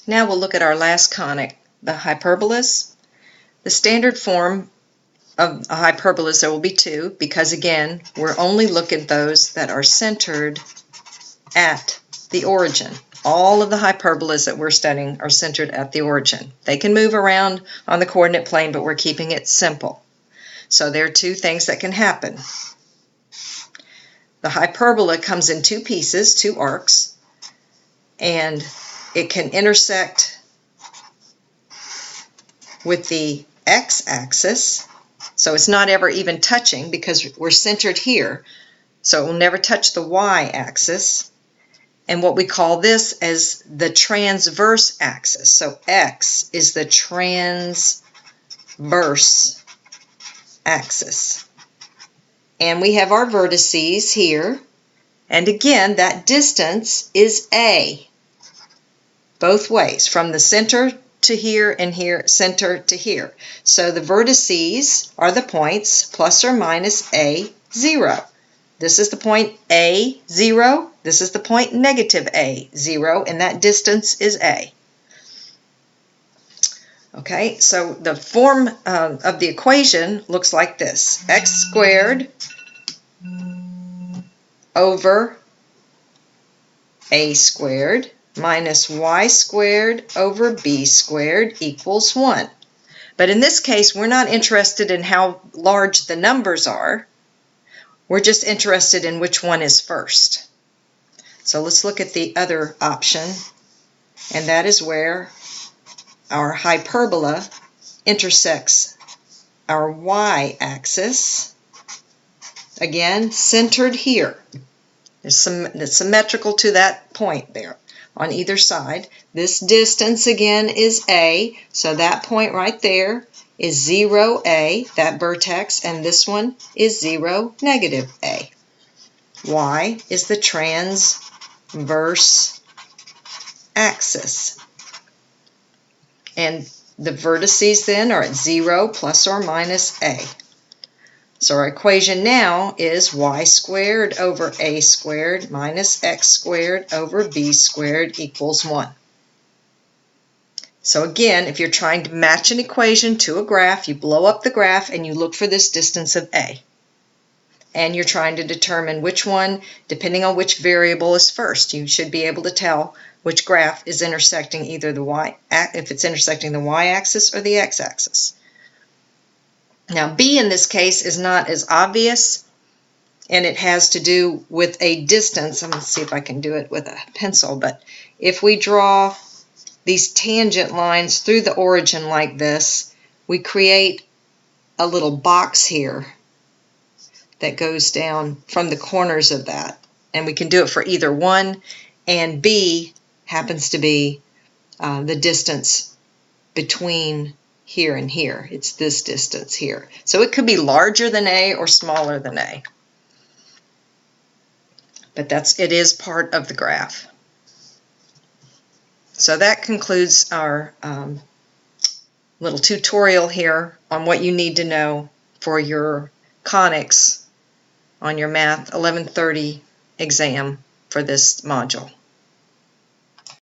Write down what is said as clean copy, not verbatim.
Now we'll look at our last conic, the hyperbolas. The standard form of a hyperbolas, there will be two, because again, we're only looking at those that are centered at the origin. All of the hyperbolas that we're studying are centered at the origin. They can move around on the coordinate plane, but we're keeping it simple. So there are two things that can happen. The hyperbola comes in two pieces, two arcs, and it can intersect with the x-axis. So it's not ever even touching because we're centered here. So it will never touch the y-axis. And what we call this as the transverse axis. So x is the transverse axis. And we have our vertices here. And again, that distance is a. Both ways, from the center to here and here, center to here. So the vertices are the points plus or minus a, 0. This is the point a, 0. This is the point negative a, 0. And that distance is a. Okay, so the form of the equation looks like this. X squared over a squared minus y squared over b squared equals 1. But in this case, we're not interested in how large the numbers are. We're just interested in which one is first. So let's look at the other option, and that is where our hyperbola intersects our y-axis. Again, centered here. It's symmetrical to that point there on either side. This distance again is a, so that point right there is 0a, that vertex, and this one is 0, negative a. Y is the transverse axis. And the vertices then are at 0 plus or minus a. So our equation now is y squared over a squared minus x squared over b squared equals 1. So again, if you're trying to match an equation to a graph, you blow up the graph and you look for this distance of a. And you're trying to determine which one, depending on which variable is first. You should be able to tell which graph is intersecting either the y, if it's intersecting the y-axis or the x-axis. Now, b in this case is not as obvious, and it has to do with a distance. I'm going to see if I can do it with a pencil, but if we draw these tangent lines through the origin like this, we create a little box here that goes down from the corners of that. And we can do it for either one, and b happens to be the distance between here and here. It's this distance here. So it could be larger than a or smaller than a. But it is part of the graph. So that concludes our little tutorial here on what you need to know for your conics on your Math 1130 exam for this module.